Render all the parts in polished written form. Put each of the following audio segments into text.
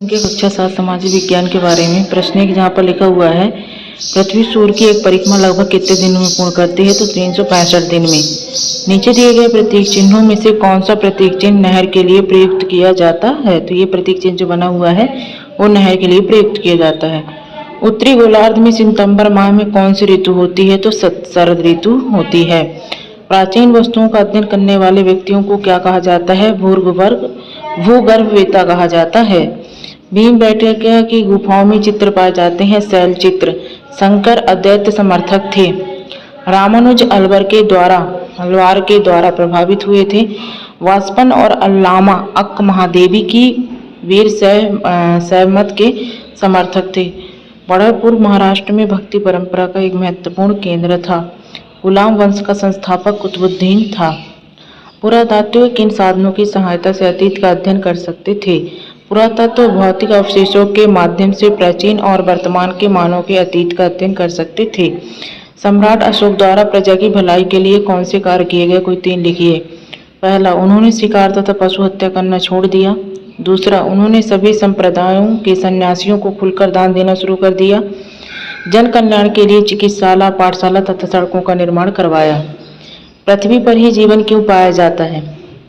के कक्षा 7 सामाजिक विज्ञान के बारे में प्रश्न है कि जहाँ पर लिखा हुआ है पृथ्वी सूर्य की एक परिक्रमा लगभग कितने दिनों में पूर्ण करती है, तो 365 दिन में। नीचे दिए गए प्रतीक चिन्हों में से कौन सा प्रतीक चिन्ह नहर के लिए प्रयुक्त किया जाता है, तो ये प्रतीक चिन्ह जो बना हुआ है वो नहर के लिए प्रयुक्त किया जाता है। उत्तरी गोलार्ध में सितंबर माह में कौन सी ऋतु होती है, तो शरद ऋतु होती है। प्राचीन वस्तुओं का अध्ययन करने वाले व्यक्तियों को क्या कहा जाता है, भूगर्भवेत्ता कहा जाता है। भीमबेटका की गुफाओं में चित्र पाए जाते हैं, शैल चित्र। शंकर अद्वैत समर्थक थे। रामानुज अलवर के द्वारा प्रभावित हुए थे। वासपन और अल्लामा अक्क महादेवी की वीर शैव मत के समर्थक थे। पंढरपुर महाराष्ट्र में भक्ति परंपरा का एक महत्वपूर्ण केंद्र था। गुलाम वंश का संस्थापक कुतुबुद्दीन था। पुरातात्विक किन साधनों की सहायता से अतीत का अध्ययन कर सकते थे? पुरातत्व भौतिक अवशेषों के माध्यम से प्राचीन और वर्तमान के मानव के अतीत का अध्ययन कर सकते थे। सम्राट अशोक द्वारा प्रजा की भलाई के लिए कौन से कार्य किए गए, कोई 3 लिखिए। पहला, उन्होंने शिकार तथा पशु हत्या करना छोड़ दिया। दूसरा, उन्होंने सभी संप्रदायों के सन्यासियों को खुलकर दान देना शुरू कर दिया। जन कल्याण के लिए चिकित्सालय, पाठशाला तथा सड़कों का निर्माण करवाया। पृथ्वी पर ही जीवन क्यों पाया जाता है?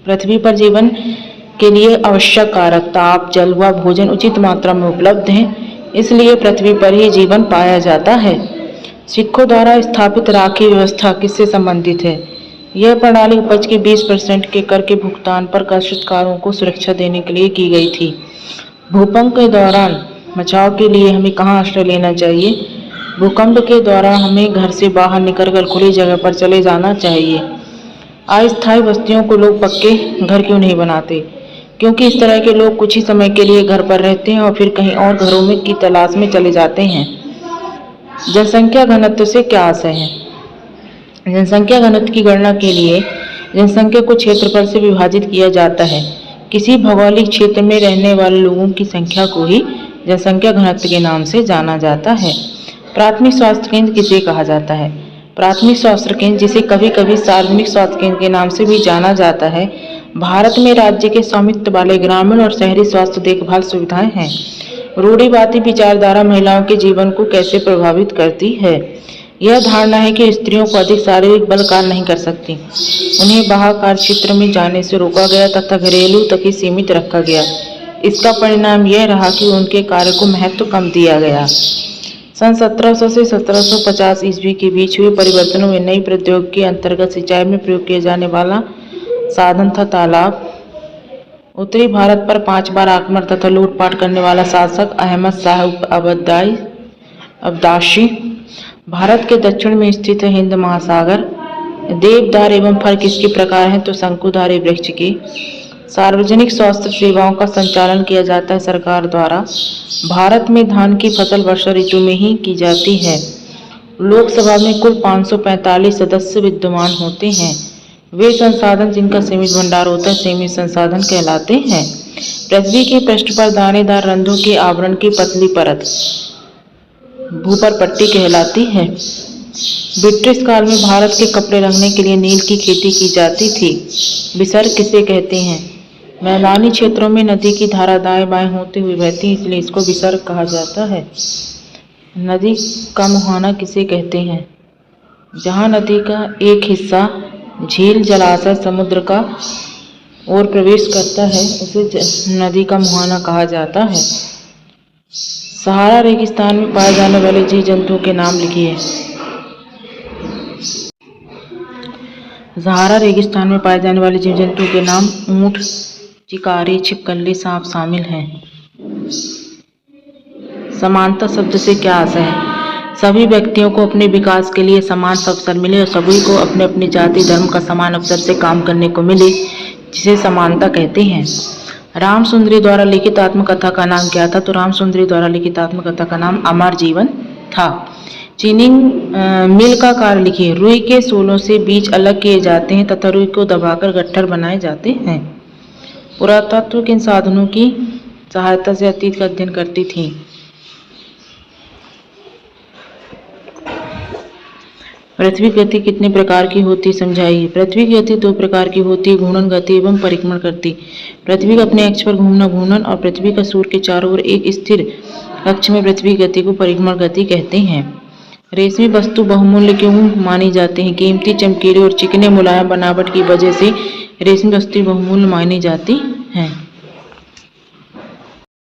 पृथ्वी पर जीवन के लिए आवश्यक कारक ताप, जल व भोजन उचित मात्रा में उपलब्ध हैं, इसलिए पृथ्वी पर ही जीवन पाया जाता है। सिखों द्वारा स्थापित राखी व्यवस्था किससे संबंधित है? यह प्रणाली उपज के 20% के कर के भुगतान पर काश्तकारों को सुरक्षा देने के लिए की गई थी। भूकंप के दौरान बचाव के लिए हमें कहाँ आश्रय लेना चाहिए? भूकंप के दौरान हमें घर से बाहर निकलकर खुली जगह पर चले जाना चाहिए। अस्थायी बस्तियों को लोग पक्के घर क्यों नहीं बनाते? क्योंकि इस तरह के लोग कुछ ही समय के लिए घर पर रहते हैं और फिर कहीं और घरों में की तलाश में चले जाते हैं। जनसंख्या घनत्व से क्या आशय है? जनसंख्या घनत्व की गणना के लिए जनसंख्या को क्षेत्रफल से विभाजित किया जाता है। किसी भौगोलिक क्षेत्र में रहने वाले लोगों की संख्या को ही जनसंख्या घनत्व के नाम से जाना जाता है। प्राथमिक स्वास्थ्य केंद्र किसे कहा जाता है? प्राथमिक स्वास्थ्य केंद्र, जिसे कभी कभी सार्वजनिक स्वास्थ्य केंद्र के नाम से भी जाना जाता है, भारत में राज्य के स्वामित्व वाले ग्रामीण और शहरी स्वास्थ्य देखभाल सुविधाएं हैं। रूढ़िवादी विचारधारा महिलाओं के जीवन को कैसे प्रभावित करती है? यह धारणा है कि स्त्रियों को अधिक शारीरिक बल कार्य नहीं कर सकती, उन्हें बाहर कार्य क्षेत्र में जाने से रोका गया तथा घरेलू तक ही सीमित रखा गया। इसका परिणाम यह रहा कि उनके कार्य को महत्व कम दिया गया। सन 1700 से 1750 ईस्वी के बीच हुए परिवर्तनों में नई प्रौद्योगिकी के अंतर्गत सिंचाई में प्रयोग किया जाने वाला साधन था तालाब। उत्तरी भारत पर 5 बार आक्रमण तथा लूटपाट करने वाला शासक अहमद शाह अब्दाशी। भारत के दक्षिण में स्थित है हिंद महासागर। देवदार एवं फल किसके प्रकार हैं, तो शंकुधारी वृक्ष की। सार्वजनिक स्वास्थ्य सेवाओं का संचालन किया जाता है सरकार द्वारा। भारत में धान की फसल वर्षा ऋतु में ही की जाती है। लोकसभा में कुल 545 सदस्य विद्यमान होते हैं। वे संसाधन जिनका सीमित भंडार होता है सीमित संसाधन कहलाते हैं। पृथ्वी के पृष्ठ पर दानेदार रंध्रों के आवरण की पतली परत भूपर पट्टी कहलाती है। ब्रिटिश काल में भारत के कपड़े रंगने के लिए नील की खेती की जाती थी। विसर्ग किसे कहते हैं? मैदानी क्षेत्रों में नदी की धारा दाएं बाएं होते हुए बहती है, इसलिए इसको विसर्ग कहा जाता है। नदी का मुहाना किसे कहते हैं? जहाँ नदी का एक हिस्सा झील, जलाशय, समुद्र का ओर प्रवेश करता है उसे नदी का मुहाना कहा जाता है। सहारा रेगिस्तान में पाए जाने वाले जीव जंतुओं के नाम लिखिए। सहारा रेगिस्तान में पाए जाने वाले जीव जंतुओं के नाम ऊंट, चिकारी, छिपकली, सांप शामिल हैं। समानता शब्द से क्या आशय है? सभी व्यक्तियों को अपने विकास के लिए समान अवसर मिले और सभी को अपने अपनी जाति धर्म का समान अवसर से काम करने को मिले, जिसे समानता कहते हैं। रामसुंदरी द्वारा लिखित आत्मकथा का नाम क्या था? तो रामसुंदरी द्वारा लिखित आत्मकथा का नाम अमर जीवन था। चीनी मिल का कार्य लिखिए। रुई के सोलों से बीज अलग किए जाते हैं तथा रुई को दबाकर गट्ठर बनाए जाते हैं। पुरातत्व किन साधनों की सहायता से अतीत का अध्ययन करती थी? पृथ्वी की गति कितने प्रकार की होती समझाइए। पृथ्वी की गति 2 प्रकार की होती है, घूर्णन गति एवं परिक्रमण गति। पृथ्वी का अपने अक्ष पर घूमना घूर्णन और पृथ्वी का सूर्य के चारों ओर एक स्थिर कक्ष में पृथ्वी की गति को परिक्रमण गति कहते हैं। रेशमी वस्तु बहुमूल्य क्यों मानी जाते हैं। कीमती, चमकीले और चिकने मुलायम बनावट की वजह से रेशमी वस्तु बहुमूल्य मानी जाती हैं।